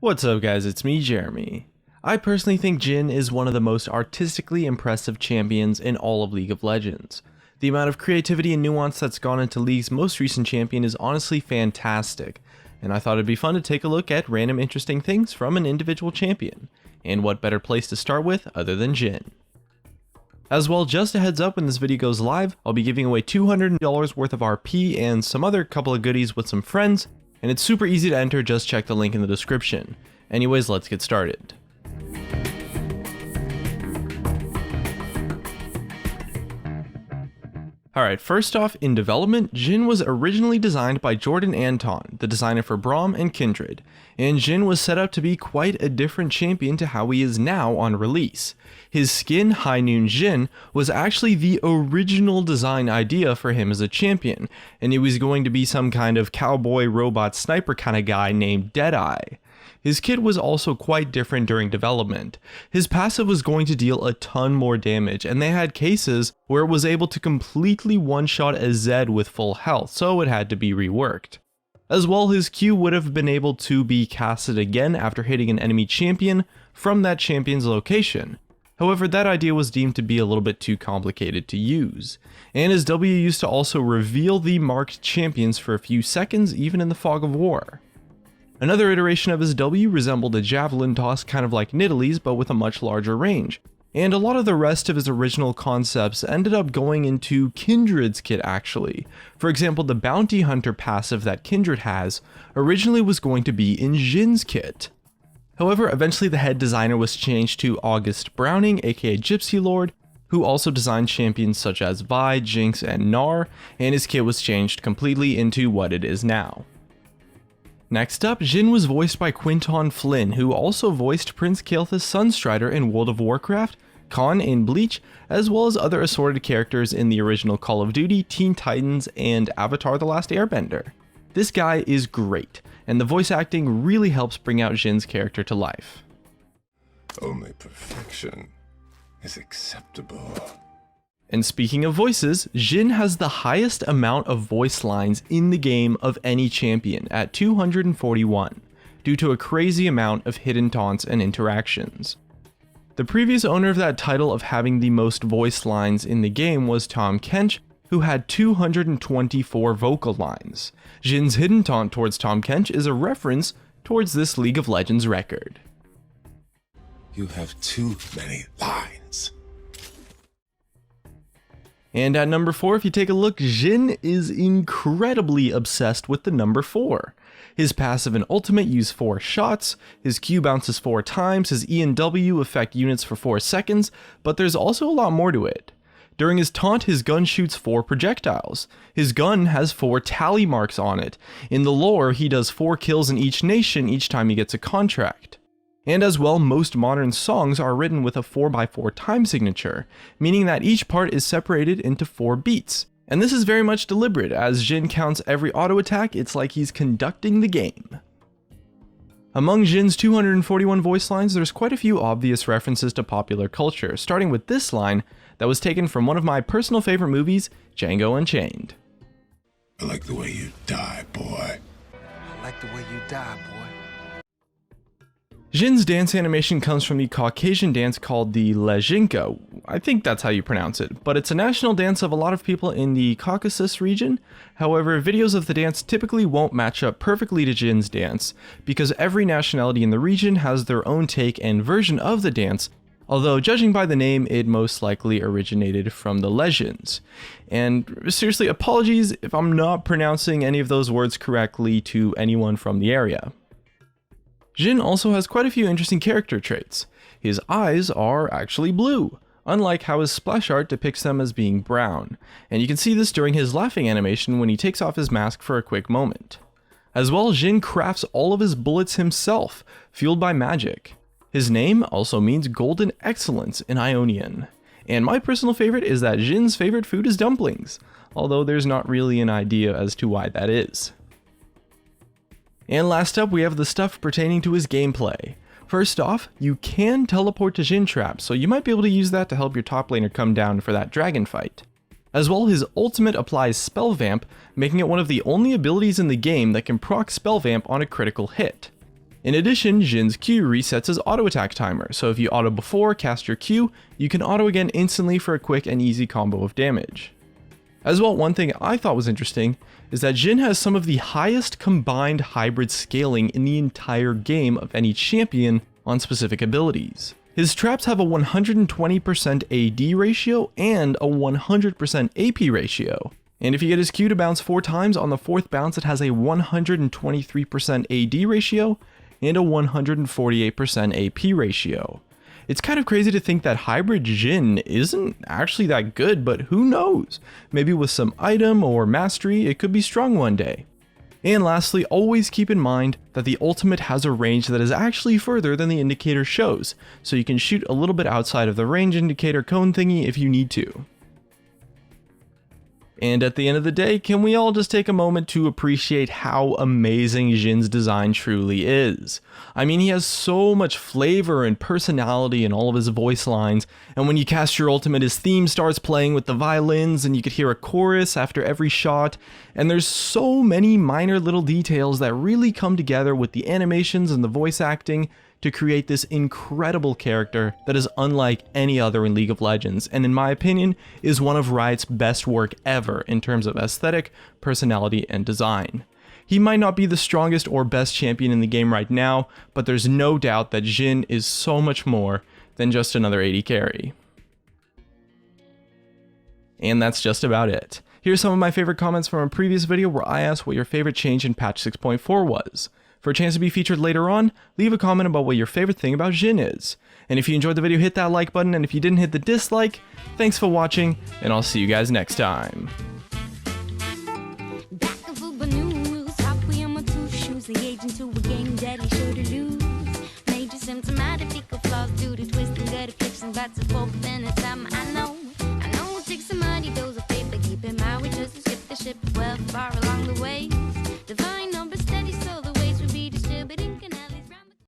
What's up guys, it's me Jeremy. I personally think Jhin is one of the most artistically impressive champions in all of League of Legends. The amount of creativity and nuance that's gone into League's most recent champion is honestly fantastic, and I thought it'd be fun to take a look at random interesting things from an individual champion, and what better place to start with other than Jhin. As well, just a heads up, when this video goes live, I'll be giving away $200 worth of RP and some other couple of goodies with some friends, and it's super easy to enter, just check the link in the description. Anyways, let's get started. Alright, first off, in development, Jhin was originally designed by Jordan Anton, the designer for Braum and Kindred, and Jhin was set up to be quite a different champion to how he is now on release. His skin, High Noon Jhin, was actually the original design idea for him as a champion, and he was going to be some kind of cowboy robot sniper kind of guy named Deadeye. His kit was also quite different during development. His passive was going to deal a ton more damage, and they had cases where it was able to completely one-shot a Zed with full health, so it had to be reworked. As well, his Q would have been able to be casted again after hitting an enemy champion from that champion's location. However, that idea was deemed to be a little bit too complicated to use, and his W used to also reveal the marked champions for a few seconds even in the fog of war. Another iteration of his W resembled a javelin toss kind of like Nidalee's, but with a much larger range, and a lot of the rest of his original concepts ended up going into Kindred's kit actually. For example, the Bounty Hunter passive that Kindred has originally was going to be in Jhin's kit. However, eventually the head designer was changed to August Browning, aka Gypsy Lord, who also designed champions such as Vi, Jinx, and Gnar, and his kit was changed completely into what it is now. Next up, Jhin was voiced by Quinton Flynn, who also voiced Prince Kael'thas Sunstrider in World of Warcraft, Khan in Bleach, as well as other assorted characters in the original Call of Duty, Teen Titans, and Avatar: The Last Airbender. This guy is great, and the voice acting really helps bring out Jhin's character to life. Only perfection is acceptable. And speaking of voices, Jhin has the highest amount of voice lines in the game of any champion at 241, due to a crazy amount of hidden taunts and interactions. The previous owner of that title of having the most voice lines in the game was Tahm Kench, who had 224 vocal lines. Jhin's hidden taunt towards Tahm Kench is a reference towards this League of Legends record. You have too many lines. And at number 4, if you take a look, Jhin is incredibly obsessed with the number 4. His passive and ultimate use 4 shots, his Q bounces 4 times, his E and W affect units for 4 seconds, but there's also a lot more to it. During his taunt, his gun shoots 4 projectiles. His gun has 4 tally marks on it. In the lore, he does 4 kills in each nation each time he gets a contract. And as well, most modern songs are written with a 4x4 time signature, meaning that each part is separated into 4 beats. And this is very much deliberate, as Jhin counts every auto attack, it's like he's conducting the game. Among Jhin's 241 voice lines, there's quite a few obvious references to popular culture, starting with this line that was taken from one of my personal favorite movies, Django Unchained. I like the way you die, boy. I like the way you die, boy. Jhin's dance animation comes from the Caucasian dance called the Lezhinka. I think that's how you pronounce it, but it's a national dance of a lot of people in the Caucasus region. However, videos of the dance typically won't match up perfectly to Jhin's dance, because every nationality in the region has their own take and version of the dance, although judging by the name, it most likely originated from the Lezhins. And seriously, apologies if I'm not pronouncing any of those words correctly to anyone from the area. Jhin also has quite a few interesting character traits. His eyes are actually blue, unlike how his splash art depicts them as being brown, and you can see this during his laughing animation when he takes off his mask for a quick moment. As well, Jhin crafts all of his bullets himself, fueled by magic. His name also means golden excellence in Ionian. And my personal favorite is that Jhin's favorite food is dumplings, although there's not really an idea as to why that is. And last up, we have the stuff pertaining to his gameplay. First off, you can teleport to Jhin traps, so you might be able to use that to help your top laner come down for that dragon fight. As well, his ultimate applies Spell Vamp, making it one of the only abilities in the game that can proc Spell Vamp on a critical hit. In addition, Jhin's Q resets his auto attack timer, so if you auto before cast your Q, you can auto again instantly for a quick and easy combo of damage. As well, one thing I thought was interesting is that Jhin has some of the highest combined hybrid scaling in the entire game of any champion on specific abilities. His traps have a 120% AD ratio and a 100% AP ratio. And if you get his Q to bounce 4 times, on the 4th bounce it has a 123% AD ratio and a 148% AP ratio. It's kind of crazy to think that hybrid Jhin isn't actually that good, but who knows? Maybe with some item or mastery, it could be strong one day. And lastly, always keep in mind that the ultimate has a range that is actually further than the indicator shows, so you can shoot a little bit outside of the range indicator cone thingy if you need to. And at the end of the day, can we all just take a moment to appreciate how amazing Jhin's design truly is? I mean, he has so much flavor and personality in all of his voice lines, and when you cast your ultimate, his theme starts playing with the violins and you could hear a chorus after every shot, and there's so many minor little details that really come together with the animations and the voice acting to create this incredible character that is unlike any other in League of Legends, and in my opinion, is one of Riot's best work ever in terms of aesthetic, personality, and design. He might not be the strongest or best champion in the game right now, but there's no doubt that Jhin is so much more than just another AD carry. And that's just about it. Here's some of my favorite comments from a previous video where I asked what your favorite change in patch 6.4 was. For a chance to be featured later on, leave a comment about what your favorite thing about Jhin is. And if you enjoyed the video, hit that like button, and if you didn't hit the dislike, thanks for watching, and I'll see you guys next time. Symptomatic fecal flaws due to twisting, gutty flips and guts of both, and it's time I know.